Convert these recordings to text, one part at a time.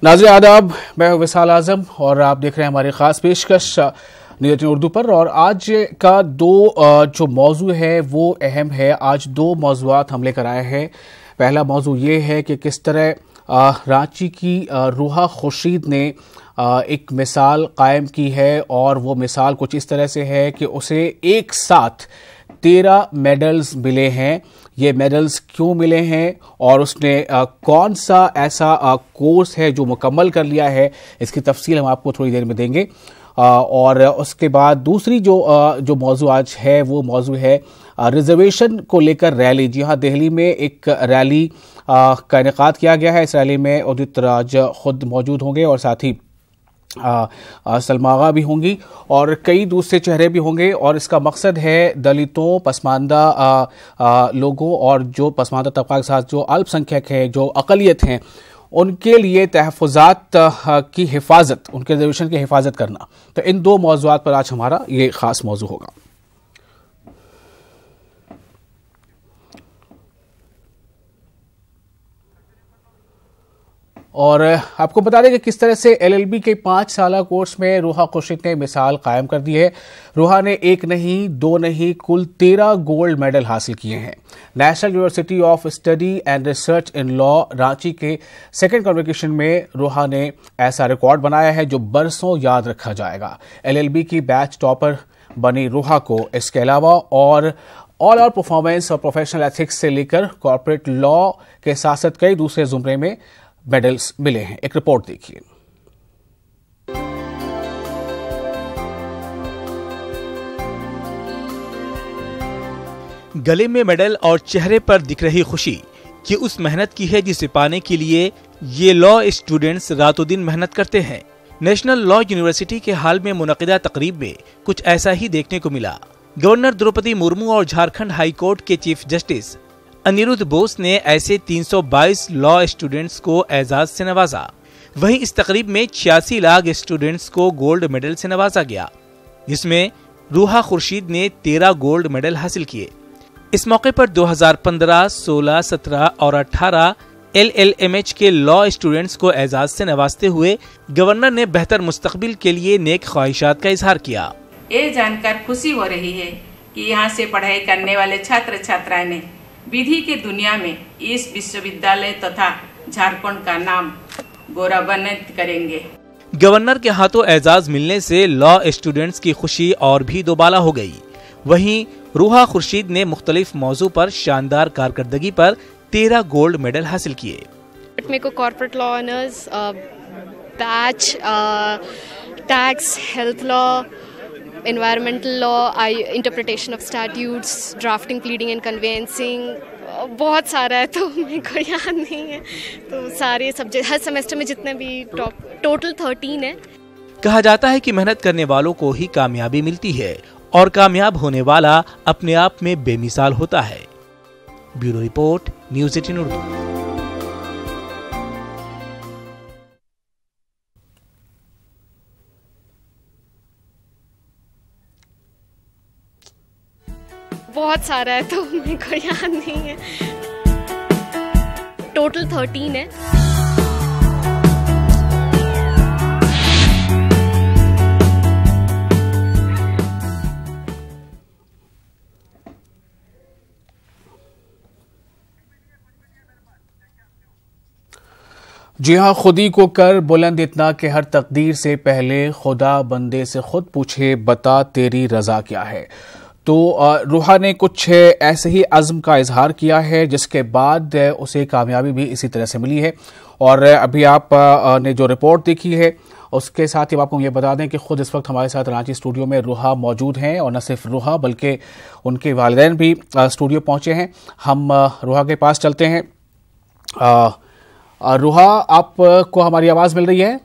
नाज़रीन आदाब, मैं हूं विसाल आजम और आप देख रहे हैं हमारी खास पेशकश न्यूज़ उर्दू पर। और आज का जो मौजू है वो अहम है। आज दो मौजूआत हम लेकर आए हैं। पहला मौजू ये है कि किस तरह रांची की रूहा खुर्शीद ने एक मिसाल कायम की है और वो मिसाल कुछ इस तरह से है कि उसे एक साथ 13 मेडल्स मिले हैं। ये मेडल्स क्यों मिले हैं और उसने कौन सा ऐसा कोर्स है जो मुकम्मल कर लिया है, इसकी तफसील हम आपको थोड़ी देर में देंगे। और उसके बाद दूसरी जो मौजू आज है वो मौजू है रिजर्वेशन को लेकर रैली। जी हाँ, दिल्ली में एक रैली का इनेकाद किया गया है। इस रैली में उदित राज खुद मौजूद होंगे और साथ ही सलमागा भी होंगी और कई दूसरे चेहरे भी होंगे। और इसका मकसद है दलितों, पसमानदा लोगों और जो पसमानदा तबका के साथ जो अल्पसंख्यक हैं, जो अक़लियत हैं, उनके लिए तहफ़्फ़ुज़ात की हिफाजत, उनके रिज़र्वेशन की हिफाजत करना। तो इन दो मौज़ूआत पर आज हमारा ये ख़ास मौजू होगा। और आपको बता दें कि किस तरह से LLB के 5 साला कोर्स में रूहा खुर्शीद ने मिसाल कायम कर दी है। रूहा ने एक नहीं, दो नहीं, कुल 13 गोल्ड मेडल हासिल किए हैं। National university of study and research in law Ranchi के सेकेंड कॉन्वोकेशन में रूहा ने ऐसा रिकॉर्ड बनाया है जो बरसों याद रखा जाएगा। LLB की बैच टॉपर बनी रूहा को इसके अलावा और ऑल आउट परफॉर्मेंस और प्रोफेशनल एथिक्स से लेकर कॉर्पोरेट लॉ के साथ साथ कई दूसरे जुमरे में मेडल्स मिले हैं। एक रिपोर्ट देखिए। गले में मेडल और चेहरे पर दिख रही खुशी ये उस मेहनत की है जिसे पाने के लिए ये लॉ स्टूडेंट्स रातों दिन मेहनत करते हैं। नेशनल लॉ यूनिवर्सिटी के हाल में मुनक़िदा तकरीब में कुछ ऐसा ही देखने को मिला। गवर्नर द्रौपदी मुर्मू और झारखंड हाई कोर्ट के चीफ जस्टिस अनिरुद्ध बोस ने ऐसे 322 लॉ स्टूडेंट्स को एजाज से नवाजा। वहीं इस तकरीब में 86 लाख स्टूडेंट्स को गोल्ड मेडल से नवाजा गया, जिसमें रूहा खुर्शीद ने 13 गोल्ड मेडल हासिल किए। इस मौके पर 2015, 16, 17 और 18 LLMH के लॉ स्टूडेंट्स को एजाज से नवाजते हुए गवर्नर ने बेहतर मुस्तकबिल के लिए नेक ख्वाहिशात का इजहार किया। ये जानकर खुशी हो रही है कि यहाँ से पढ़ाई करने वाले छात्र छात्राएं ने विधि की दुनिया में इस विश्वविद्यालय तथा झारखंड का नाम गौरवान्वित करेंगे। गवर्नर के हाथों एजाज मिलने से लॉ स्टूडेंट्स की खुशी और भी दोबाला हो गई। वहीं रूहा खुर्शीद ने मुख्तलिफ मौजू पर शानदार कारकर्दगी पर 13 गोल्ड मेडल हासिल किए। मेरे को corporate law honours, batch, tax, health law, environmental law, interpretation of statutes, drafting, pleading and convincing, बहुत सारा है तो मेरे को याद नहीं है। तो सारे सब्जेक्ट हर सेमेस्टर में जितने भी टोटल 13 है। कहा जाता है कि मेहनत करने वालों को ही कामयाबी मिलती है और कामयाब होने वाला अपने आप में बेमिसाल होता है। Bureau report, news 18 Urdu. बहुत सारा है तो मेरे को याद नहीं है। टोटल 13 है। जी हाँ, खुदी को कर बुलंद इतना कि हर तकदीर से पहले खुदा बंदे से खुद पूछे, बता तेरी रजा क्या है। तो रूहा ने कुछ ऐसे ही अज़्म का इजहार किया है जिसके बाद उसे कामयाबी भी इसी तरह से मिली है। और अभी आप ने जो रिपोर्ट देखी है उसके साथ ही आपको ये बता दें कि खुद इस वक्त हमारे साथ रांची स्टूडियो में रूहा मौजूद हैं और न सिर्फ रूहा बल्कि उनके वालिदैन भी स्टूडियो पहुंचे हैं। हम रूहा के पास चलते हैं। रूहा, आपको हमारी आवाज़ मिल रही है?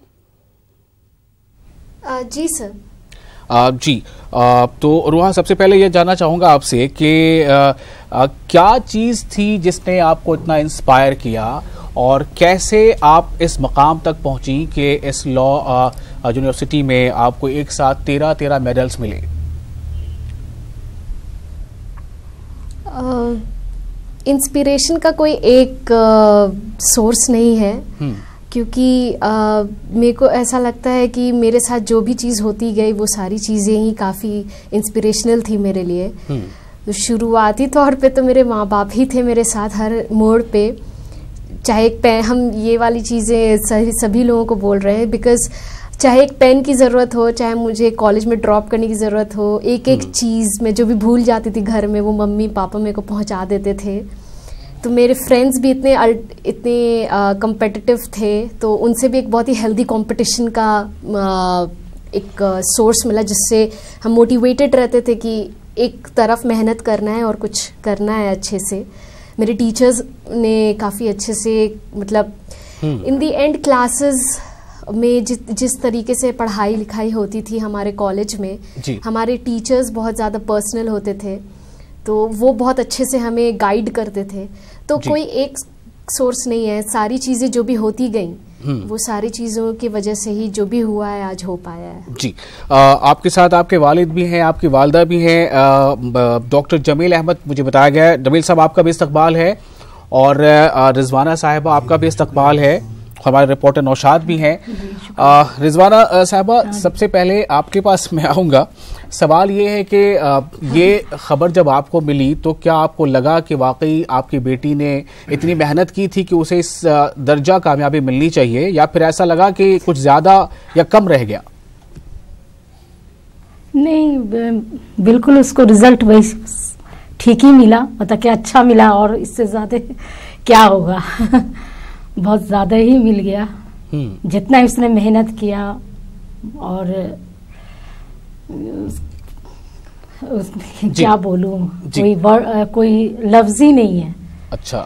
जी सर। जी, तो रूहा, सबसे पहले ये जानना चाहूँगा आपसे कि क्या चीज़ थी जिसने आपको इतना इंस्पायर किया और कैसे आप इस मकाम तक पहुँची कि इस लॉ यूनिवर्सिटी में आपको एक साथ 13 मेडल्स मिले? इंस्पिरेशन का कोई एक सोर्स नहीं है क्योंकि मेरे को ऐसा लगता है कि मेरे साथ जो भी चीज़ होती गई वो सारी चीज़ें ही काफ़ी इंस्पिरेशनल थी मेरे लिए। तो शुरुआती तौर पे तो मेरे माँ बाप ही थे मेरे साथ हर मोड़ पे, चाहे एक पेन, हम ये वाली चीज़ें सभी लोगों को बोल रहे हैं, बिकॉज चाहे एक पेन की ज़रूरत हो, चाहे मुझे कॉलेज में ड्रॉप करने की ज़रूरत हो, एक एक चीज़ मैं जो भी भूल जाती थी घर में वो मम्मी पापा मेरे को पहुंचा देते थे। तो मेरे फ्रेंड्स भी इतने कम्पिटिटिव थे, तो उनसे भी एक बहुत ही हेल्दी कंपटीशन का एक सोर्स मिला, जिससे हम मोटिवेटेड रहते थे कि एक तरफ मेहनत करना है और कुछ करना है अच्छे से। मेरे टीचर्स ने काफ़ी अच्छे से, मतलब इन दी एंड क्लासेस में जिस तरीके से पढ़ाई लिखाई होती थी हमारे कॉलेज में, हमारे टीचर्स बहुत ज़्यादा पर्सनल होते थे, तो वो बहुत अच्छे से हमें गाइड करते थे। तो कोई एक सोर्स नहीं है, सारी चीज़ें जो भी होती गई वो सारी चीज़ों की वजह से ही जो भी हुआ है आज हो पाया है। जी, आपके साथ आपके वालिद भी हैं, आपकी वालदा भी हैं, डॉक्टर जमील अहमद, मुझे बताया गया है। जमील साहब आपका भी इस्तकबाल है और रिजवाना साहिबा आपका भी इस्तकबाल है, हमारे रिपोर्टर नौशाद भी हैं। रिजवाना साहिबा, सबसे पहले आपके पास मैं आऊँगा। सवाल ये है कि ये खबर जब आपको मिली तो क्या आपको लगा कि वाकई आपकी बेटी ने इतनी मेहनत की थी कि उसे इस दर्जा कामयाबी मिलनी चाहिए, या फिर ऐसा लगा कि कुछ ज़्यादा या कम रह गया? नहीं, बिल्कुल उसको रिजल्ट वही ठीक ही मिला, मतलब कि अच्छा मिला, और इससे ज़्यादा क्या होगा। बहुत ज़्यादा ही मिल गया, जितना उसने मेहनत किया, और क्या बोलूं, कोई लफ्ज ही नहीं है। अच्छा,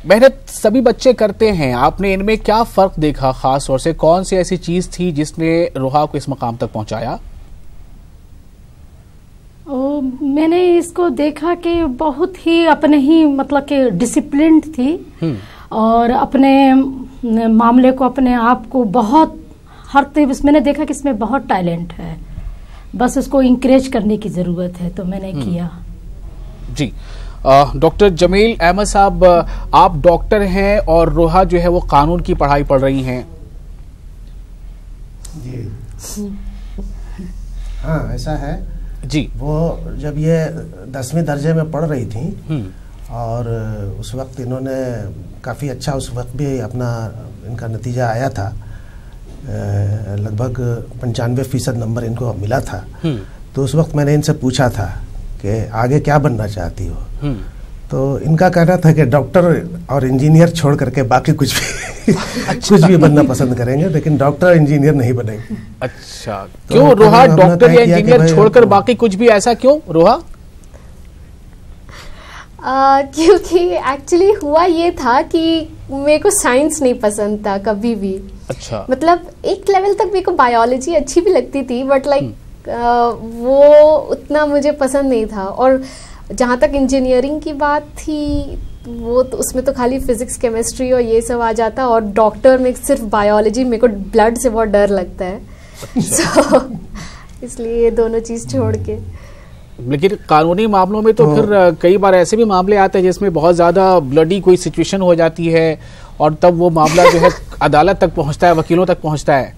मेहनत सभी बच्चे करते हैं, आपने इनमें क्या फर्क देखा? खास तौर से कौन सी ऐसी चीज थी जिसने रोहा को इस मकाम तक पहुंचाया? मैंने इसको देखा कि बहुत ही अपने ही, मतलब कि डिसिप्लिन्ड थी, और अपने मामले को, अपने आप को बहुत हर तरह, मैंने देखा कि इसमें बहुत टैलेंट है, बस उसको इंकरेज करने की ज़रूरत है, तो मैंने किया। जी, डॉक्टर जमील अहमद साहब, आप डॉक्टर हैं और रोहा जो है वो कानून की पढ़ाई पढ़ रही हैं। जी हाँ, ऐसा है जी। वो जब ये 10वीं दर्जे में पढ़ रही थी, और उस वक्त इन्होंने काफ़ी अच्छा, उस वक्त भी अपना इनका नतीजा आया था, लगभग 95% नंबर इनको मिला था। तो उस वक्त मैंने इनसे पूछा था कि आगे क्या बनना चाहती हो, तो इनका कहना था कि डॉक्टर और इंजीनियर छोड़ करके बाकी कुछ भी कुछ भी बनना पसंद करेंगे, लेकिन डॉक्टर इंजीनियर नहीं बनेंगे। अच्छा, क्यों रोहा डॉक्टर या इंजीनियर छोड़कर बाकी कुछ भी, ऐसा क्यों रोहा? क्योंकि एक्चुअली हुआ ये था कि मेरे को साइंस नहीं पसंद था कभी भी। अच्छा, मतलब एक लेवल तक मेरे को बायोलॉजी अच्छी भी लगती थी, बट लाइक वो उतना मुझे पसंद नहीं था। और जहाँ तक इंजीनियरिंग की बात थी, वो तो उसमें तो खाली फिजिक्स केमिस्ट्री और ये सब आ जाता, और डॉक्टर में सिर्फ बायोलॉजी, मेरे को ब्लड से बहुत डर लगता है। So, इसलिए ये दोनों चीज़ छोड़ के। लेकिन कानूनी मामलों में तो फिर कई बार ऐसे भी मामले आते हैं जिसमें बहुत ज़्यादा ब्लडी कोई सिचुएशन हो जाती है, और तब वो मामला जो है अदालत तक पहुंचता है, वकीलों तक पहुंचता है।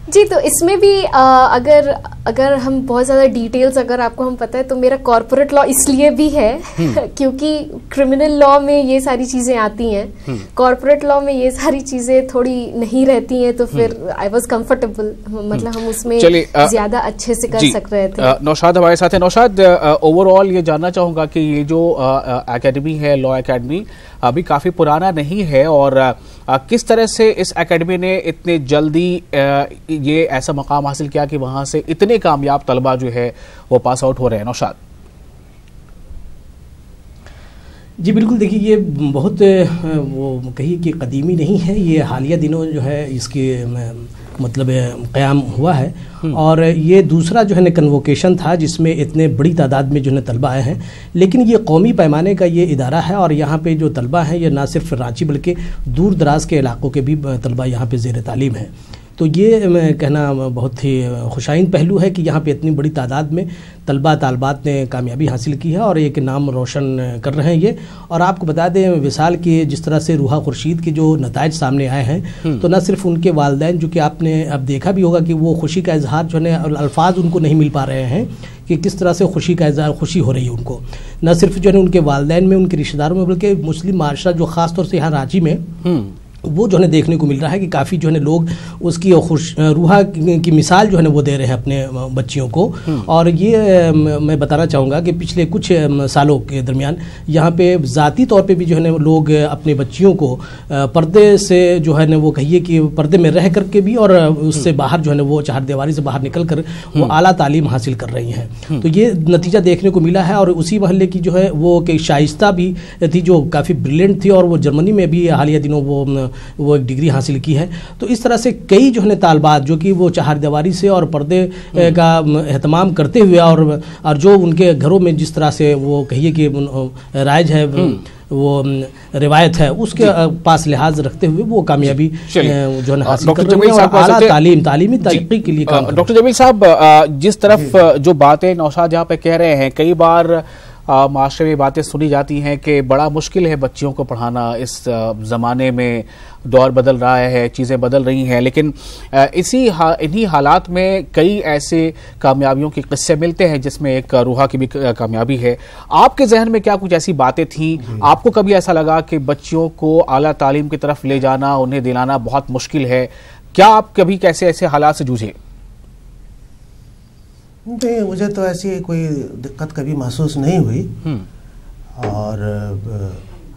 जी, तो इसमें भी अगर हम बहुत ज़्यादा डिटेल्स अगर आपको हम पता है, तो मेरा कॉर्पोरेट लॉ इसलिए भी है क्योंकि क्रिमिनल लॉ में ये सारी चीज़ें आती हैं, कॉर्पोरेट लॉ में ये सारी चीज़ें थोड़ी नहीं रहती हैं, तो फिर आई वाज कंफर्टेबल, मतलब हम उसमें ज़्यादा अच्छे से कर सक रहे थे। नौशाद हमारे साथ है। नौशाद, ओवरऑल ये जानना चाहूँगा कि ये जो एकेडमी है, लॉ एकेडमी, अभी काफ़ी पुराना नहीं है, और किस तरह से इस एकेडमी ने इतने जल्दी ये ऐसा मकाम हासिल किया कि वहाँ से इतने कामयाब तलबा जो है वो पास आउट हो रहे हैं? नौशाद जी बिल्कुल, देखिए ये बहुत वो कहिए कि कदीमी नहीं है, ये हालिया दिनों जो है इसकी मतलब क़याम हुआ है, और ये दूसरा जो है ना कन्वोकेशन था जिसमें इतने बड़ी तादाद में जो है तलबा आए हैं। लेकिन ये कौमी पैमाने का ये इदारा है, और यहाँ पे जो तलबा हैं ये ना सिर्फ रांची बल्कि दूर दराज के इलाकों के भी तलबा यहाँ पे ज़ेर तालीम हैं। तो ये मैं कहना बहुत ही खुशाइन पहलू है कि यहाँ पे इतनी बड़ी तादाद में तलबा तालबात ने कामयाबी हासिल की है और एक नाम रोशन कर रहे हैं ये। और आपको बता दें विसाल की जिस तरह से रूहा खुर्शीद के जो नताइज सामने आए हैं, तो न सिर्फ उनके वालिदैन, जो कि आपने अब देखा भी होगा कि वो खुशी का इजहार जो है अल्फाज उनको नहीं मिल पा रहे हैं कि किस तरह से खुशी का इजहार, खुशी हो रही है उनको, न सिर्फ जो है उनके वालिदैन में, उनके रिश्तेदारों में, बल्कि मुस्लिम माशरा जो ख़ास तौर से यहाँ रांची में वो जो है देखने को मिल रहा है कि काफ़ी जो है लोग उसकी रूहा की मिसाल जो है वो दे रहे हैं अपने बच्चियों को। और ये मैं बताना चाहूँगा कि पिछले कुछ सालों के दरमियान यहाँ पे ज़ाती तौर पे भी जो है लोग अपने बच्चियों को पर्दे से जो है वो कहिए कि पर्दे में रह करके भी और उससे बाहर जो है वो चारदीवारी से बाहर निकल कर वो आला तालीम हासिल कर रही हैं। तो ये नतीजा देखने को मिला है। और उसी महल्ले की जो है वो कि शाइस्ता भी थी जो काफ़ी ब्रिलियंट थी और वो जर्मनी में भी हालिया दिनों वो एक डिग्री हासिल की है। तो इस तरह से कई जो है तालबात जो कि वो चारदीवारी से और पर्दे का एहतमाम करते हुए और जो उनके घरों में जिस तरह से वो कहिए कि राइज है वो रिवायत है उसके पास लिहाज रखते हुए वो कामयाबी जो है हासिल कर रहे हैं और आला तालीमी तरक्की के लिए काम। डॉक्टर जमील साहब, जिस तरफ जो बातें नौशाद यहाँ पे कह रहे हैं, कई बार माशरे में बातें सुनी जाती हैं कि बड़ा मुश्किल है बच्चियों को पढ़ाना, इस ज़माने में दौर बदल रहा है, चीज़ें बदल रही हैं, लेकिन इन्हीं हालात में कई ऐसे कामयाबियों के किस्से मिलते हैं जिसमें एक रूहा की भी कामयाबी है। आपके जहन में क्या कुछ ऐसी बातें थीं? आपको कभी ऐसा लगा कि बच्चियों को आला तालीम की तरफ ले जाना, उन्हें दिलाना बहुत मुश्किल है? क्या आप कभी कैसे ऐसे हालात से जूझे? नहीं, मुझे तो ऐसी कोई दिक्कत कभी महसूस नहीं हुई। और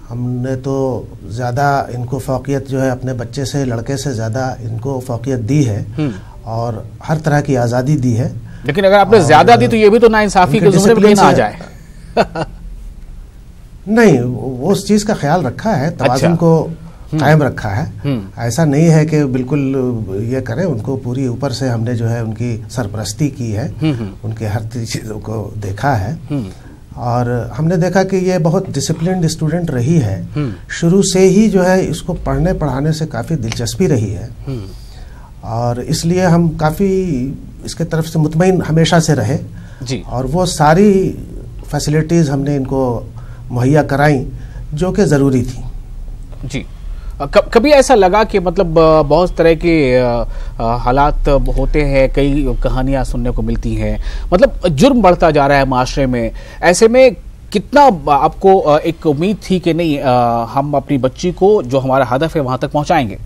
हमने तो ज़्यादा इनको फ़ौक़ियत जो है अपने बच्चे से, लड़के से ज़्यादा इनको फ़ौक़ियत दी है और हर तरह की आज़ादी दी है। लेकिन अगर आपने ज़्यादा दी तो ये भी तो नाइंसाफ़ी के ज़ुमरे में ना आ जाए। नहीं, वो उस चीज़ का ख्याल रखा है, तवाज़ुन को कायम रखा है। ऐसा नहीं है कि बिल्कुल ये करें, उनको पूरी ऊपर से हमने जो है उनकी सरपरस्ती की है, उनके हर चीज़ों को देखा है। और हमने देखा कि ये बहुत डिसिप्लिन्ड स्टूडेंट रही है, शुरू से ही जो है इसको पढ़ने पढ़ाने से काफ़ी दिलचस्पी रही है और इसलिए हम काफ़ी इसके तरफ से मुतमईन हमेशा से रहे जी। और वो सारी फैसिलिटीज़ हमने इनको मुहैया कराई जो कि ज़रूरी थी जी। कभी ऐसा लगा कि मतलब बहुत तरह के हालात होते हैं, कई कहानियां सुनने को मिलती हैं, मतलब जुर्म बढ़ता जा रहा है माशरे में, ऐसे में कितना आपको एक उम्मीद थी कि नहीं हम अपनी बच्ची को जो हमारा हदफ है वहां तक पहुंचाएंगे?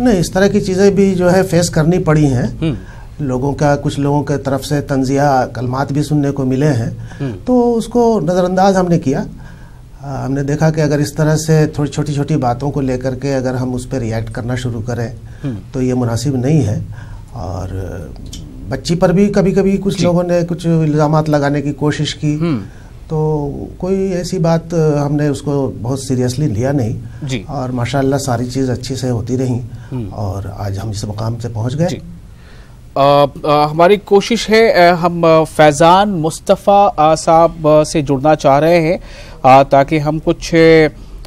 नहीं, इस तरह की चीज़ें भी जो है फेस करनी पड़ी हैं लोगों का, कुछ लोगों के तरफ से तंजिया कलमात भी सुनने को मिले हैं, तो उसको नज़रअंदाज हमने किया। हमने देखा कि अगर इस तरह से थोड़ी छोटी छोटी बातों को लेकर के अगर हम उस पर रिएक्ट करना शुरू करें तो ये मुनासिब नहीं है। और बच्ची पर भी कभी कभी कुछ लोगों ने कुछ इल्ज़ामात लगाने की कोशिश की, तो कोई ऐसी बात हमने उसको बहुत सीरियसली लिया नहीं जी। और माशाअल्लाह सारी चीज़ अच्छी से होती रही और आज हम इस मुकाम से पहुँच गए। हमारी कोशिश है, हम फैज़ान मुस्तफ़ा साहब से जुड़ना चाह रहे हैं ताकि हम कुछ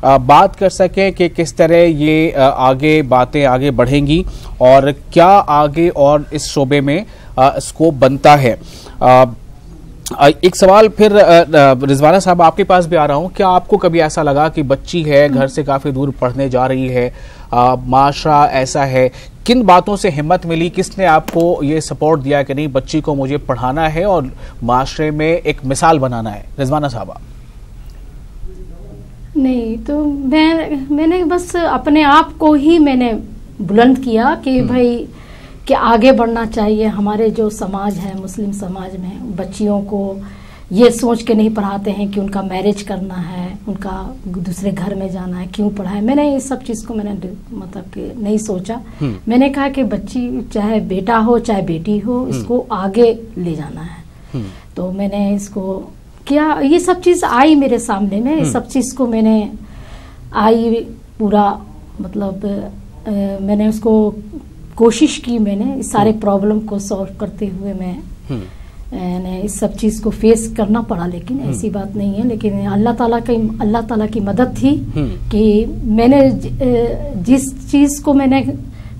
बात कर सकें कि किस तरह ये आगे बातें आगे बढ़ेंगी और क्या आगे और इस शोबे में स्कोप बनता है। एक सवाल फिर रिजवाना साहब आपके पास भी आ रहा हूँ, क्या आपको कभी ऐसा लगा कि बच्ची है, घर से काफ़ी दूर पढ़ने जा रही है, माशरा ऐसा है, किन बातों से हिम्मत मिली, किसने आपको ये सपोर्ट दिया कि नहीं बच्ची को मुझे पढ़ाना है और माशरे में एक मिसाल बनाना है? रिजवाना साहबा। नहीं, तो मैंने बस अपने आप को ही मैंने बुलंद किया कि भाई कि आगे बढ़ना चाहिए। हमारे जो समाज है, मुस्लिम समाज में बच्चियों को ये सोच के नहीं पढ़ाते हैं कि उनका मैरिज करना है, उनका दूसरे घर में जाना है, क्यों पढ़ाए। मैंने इस सब चीज़ को मैंने मतलब कि नहीं सोचा। मैंने कहा कि बच्ची चाहे बेटा हो चाहे बेटी हो, इसको आगे ले जाना है। तो मैंने इसको किया, ये सब चीज़ आई मेरे सामने में, सब चीज़ को मैंने आई पूरा मतलब मैंने उसको कोशिश की, मैंने इस सारे प्रॉब्लम को सॉल्व करते हुए मैं इस सब चीज़ को फेस करना पड़ा, लेकिन ऐसी बात नहीं है। लेकिन अल्लाह ताला की मदद थी कि मैंने जिस चीज़ को मैंने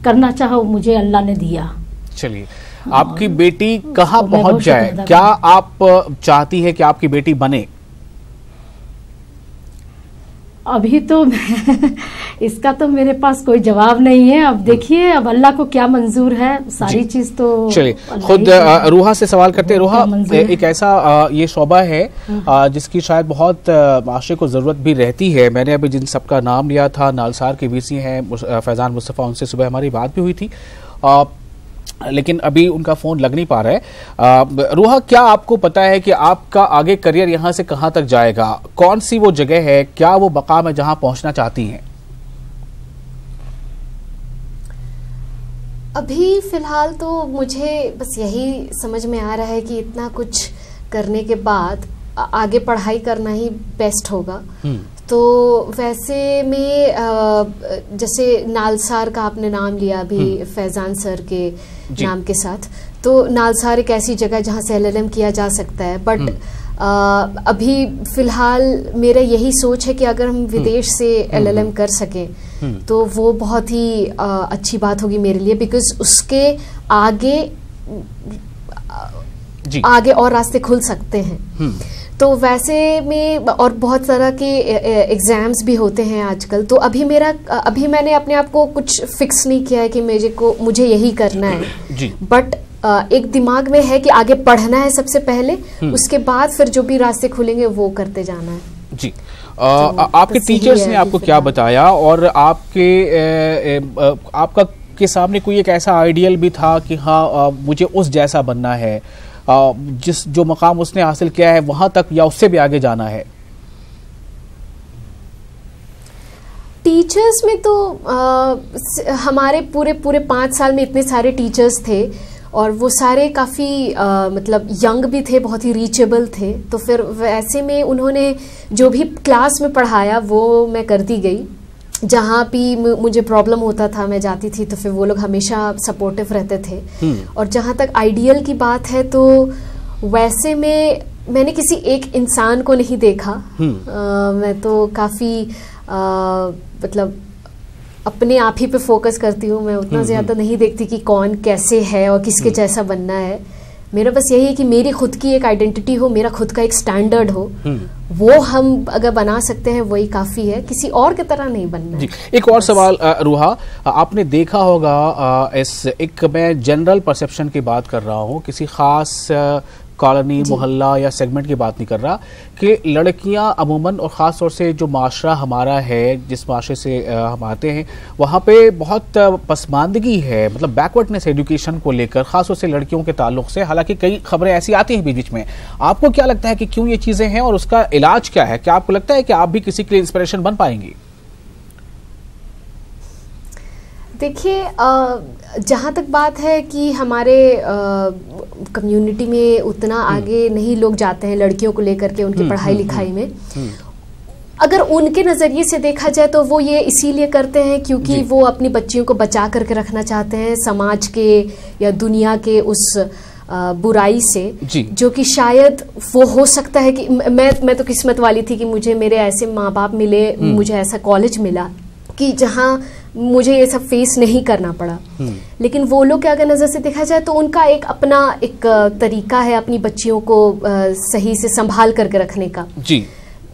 करना चाहा वो मुझे अल्लाह ने दिया। चलिए, आपकी बेटी कहाँ पहुंच जाए, क्या आप चाहती है कि आपकी बेटी बने? अभी तो इसका तो मेरे पास कोई जवाब नहीं है। अब देखिए, अब अल्लाह को क्या मंजूर है, सारी चीज तो। चलिए, खुद रूहा से सवाल करते हैं। रूहा, एक ऐसा ये शोबा है जिसकी शायद बहुत माशरे को जरूरत भी रहती है। मैंने अभी जिन सबका नाम लिया था, नालसार के वीसी हैं फैजान मुस्तफ़ा, उनसे सुबह हमारी बात भी हुई थी, लेकिन अभी उनका फोन लग नहीं पा रहा है। रूहा, क्या आपको पता है कि आपका आगे करियर यहाँ से कहाँ तक जाएगा? कौन सी वो जगह है, क्या वो मकाम है जहाँ पहुँचना चाहती हैं? अभी फिलहाल तो मुझे बस यही समझ में आ रहा है कि इतना कुछ करने के बाद आगे पढ़ाई करना ही बेस्ट होगा। तो वैसे में जैसे नालसार का आपने नाम लिया अभी फैजान सर के नाम के साथ, तो नालसार एक ऐसी जगह जहाँ से LLM किया जा सकता है। बट अभी फिलहाल मेरा यही सोच है कि अगर हम विदेश से LLM कर सकें तो वो बहुत ही अच्छी बात होगी मेरे लिए, बिकॉज उसके आगे और रास्ते खुल सकते हैं। तो वैसे में और बहुत तरह के एग्जाम्स भी होते हैं आजकल। तो अभी मैंने अपने आप को कुछ फिक्स नहीं किया है कि मुझे यही करना है। बट एक दिमाग में है कि आगे पढ़ना है सबसे पहले, उसके बाद फिर जो भी रास्ते खुलेंगे वो करते जाना है। जी, आपके टीचर्स ने आपको क्या बताया, और आपका के सामने कोई एक ऐसा आइडियल भी था कि हाँ मुझे उस जैसा बनना है, जो मकाम उसने हासिल किया है वहां तक या उससे भी आगे जाना है? टीचर्स में तो हमारे पूरे 5 साल में इतने सारे टीचर्स थे और वो सारे काफ़ी मतलब यंग भी थे, बहुत ही रीचेबल थे। तो फिर वैसे में उन्होंने जो भी क्लास में पढ़ाया वो मैं करती गई। जहाँ भी मुझे प्रॉब्लम होता था मैं जाती थी, तो फिर वो लोग हमेशा सपोर्टिव रहते थे। और जहाँ तक आइडियल की बात है तो वैसे में मैंने किसी एक इंसान को नहीं देखा। मैं तो काफ़ी मतलब अपने आप ही पे फोकस करती हूँ। मैं उतना ज़्यादा नहीं देखती कि कौन कैसे है और किसके जैसा बनना है। मेरा बस यही है कि मेरी खुद की एक आइडेंटिटी हो, मेरा खुद का एक स्टैंडर्ड हो, वो हम अगर बना सकते हैं वही काफ़ी है, किसी और की तरह नहीं बनना है। एक और सवाल रूहा, आपने देखा होगा एक मैं जनरल परसेप्शन की बात कर रहा हूँ, किसी खास कॉलोनी मोहल्ला या सेगमेंट की बात नहीं कर रहा, कि लड़कियां अमूमन और ख़ास तौर से जो माशरा हमारा है, जिस माशरे से हम आते हैं, वहाँ पे बहुत पसमानदगी है, मतलब बैकवर्डनेस एजुकेशन को लेकर, ख़ास तौर से लड़कियों के ताल्लुक से। हालांकि कई खबरें ऐसी आती हैं बीच बीच में। आपको क्या लगता है कि क्यों ये चीज़ें हैं और उसका इलाज क्या है? क्या आपको लगता है कि आप भी किसी के लिए इंस्पिरेशन बन पाएंगी? देखिए, जहाँ तक बात है कि हमारे कम्युनिटी में उतना आगे नहीं लोग जाते हैं लड़कियों को लेकर के उनकी पढ़ाई लिखाई में। अगर उनके नज़रिए से देखा जाए तो वो ये इसीलिए करते हैं क्योंकि वो अपनी बच्चियों को बचा करके रखना चाहते हैं समाज के या दुनिया के उस बुराई से, जो कि शायद वो हो सकता है कि मैं तो किस्मत वाली थी कि मुझे मेरे ऐसे माँ बाप मिले, मुझे ऐसा कॉलेज मिला कि जहाँ मुझे ये सब फेस नहीं करना पड़ा। लेकिन वो लोग के अगर नज़र से देखा जाए तो उनका एक अपना एक तरीका है अपनी बच्चियों को सही से संभाल करके रखने का।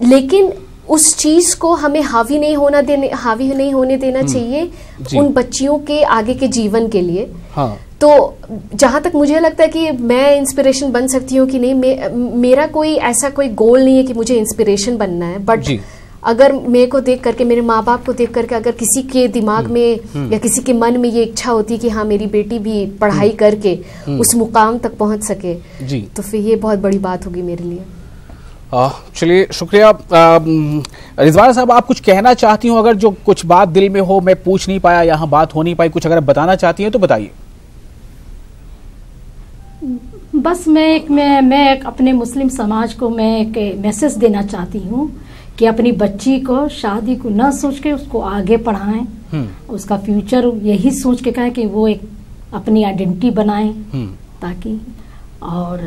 लेकिन उस चीज को हमें हावी नहीं होने देना चाहिए उन बच्चियों के आगे के जीवन के लिए। तो जहां तक मुझे लगता है कि मैं इंस्पिरेशन बन सकती हूँ कि नहीं, मेरा कोई ऐसा कोई गोल नहीं है कि मुझे इंस्पिरेशन बनना है। बट अगर मेरे को देख करके, मेरे माँ बाप को देख करके अगर किसी के दिमाग में या किसी के मन में ये इच्छा होती है कि हाँ मेरी बेटी भी पढ़ाई करके उस मुकाम तक पहुंच सके, तो फिर ये बहुत बड़ी बात होगी मेरे लिए। चलिए, शुक्रिया। रिजवाना साहब, आप कुछ कहना चाहती हो? अगर जो कुछ बात दिल में हो, मैं पूछ नहीं पाया, यहाँ बात हो नहीं पाई, कुछ अगर बताना चाहती हैं तो बताइए। बस मैं अपने मुस्लिम समाज को मैं एक मैसेज देना चाहती हूँ कि अपनी बच्ची को शादी को न सोच के उसको आगे पढ़ाएं, उसका फ्यूचर यही सोच के कहें कि वो एक अपनी आइडेंटिटी बनाएं, ताकि और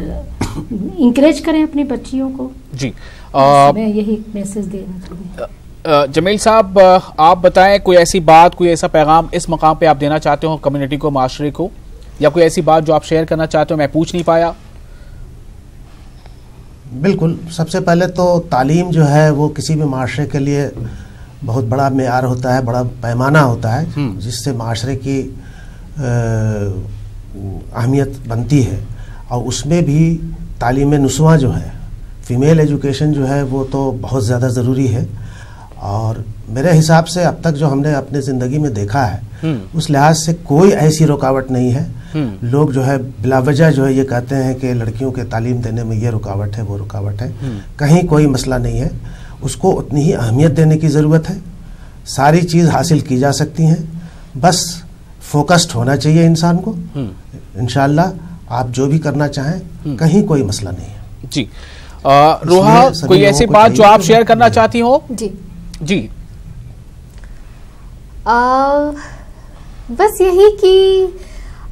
इंकरेज करें अपनी बच्चियों को जी। मैं यही मैसेज देना चाहूँगी। जमील साहब, आप बताएं कोई ऐसी बात, कोई ऐसा पैगाम इस मकाम पे आप देना चाहते हो कम्युनिटी को, माशरे को, या कोई ऐसी बात जो आप शेयर करना चाहते हो मैं पूछ नहीं पाया? बिल्कुल, सबसे पहले तो तालीम जो है वो किसी भी माशरे के लिए बहुत बड़ा मेयार होता है, बड़ा पैमाना होता है, जिससे माशरे की अहमियत बनती है। और उसमें भी तालीम नुस्वा जो है, फीमेल एजुकेशन जो है, वो तो बहुत ज़्यादा ज़रूरी है। और मेरे हिसाब से अब तक जो हमने अपनी ज़िंदगी में देखा है उस लिहाज से कोई ऐसी रुकावट नहीं है। लोग जो है बिलावजह जो है ये कहते हैं कि लड़कियों के तालीम देने में ये रुकावट है, वो रुकावट है। कहीं कोई मसला नहीं है, उसको उतनी ही अहमियत देने की ज़रूरत है। सारी चीज़ हासिल की जा सकती हैं, बस फोकस्ड होना चाहिए इंसान को। इंशाअल्लाह आप जो भी करना चाहें, कहीं कोई मसला नहीं है। जी। रोहा, कोई ऐसी बात जो आप शेयर करना चाहती हो? जी जी। बस यही कि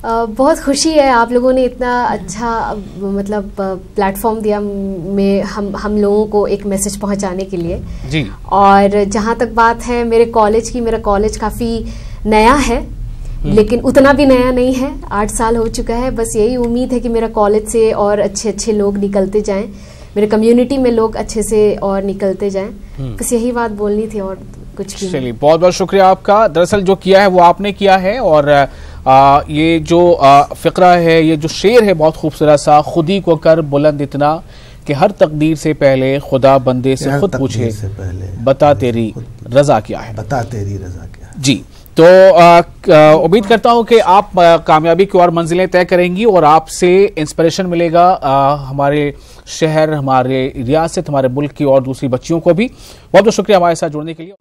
बहुत खुशी है आप लोगों ने इतना अच्छा मतलब प्लेटफॉर्म दिया में हम लोगों को एक मैसेज पहुंचाने के लिए जी। और जहां तक बात है मेरे कॉलेज की, मेरा कॉलेज काफ़ी नया है, लेकिन उतना भी नया नहीं है, 8 साल हो चुका है। बस यही उम्मीद है कि मेरा कॉलेज से और अच्छे अच्छे लोग निकलते जाएं, मेरे कम्युनिटी में लोग अच्छे से और निकलते जाएं। बस यही बात बोलनी थी और कुछ भी। चलिए, बहुत बहुत शुक्रिया आपका। दरअसल जो किया है वो आपने किया है, और ये जो फ़िक्रा है, ये जो शेर है बहुत खूबसूरत सा, खुद ही को कर बुलंद इतना कि हर तकदीर से पहले खुदा बंदे से खुद पूछे, बता तेरी रजा क्या है, बता तेरी रजा क्या है। जी। तो उम्मीद करता हूं कि आप कामयाबी की और मंजिलें तय करेंगी और आपसे इंस्पिरेशन मिलेगा हमारे शहर, हमारे रियासत, हमारे मुल्क की और दूसरी बच्चियों को भी। बहुत बहुत शुक्रिया हमारे साथ जुड़ने के लिए।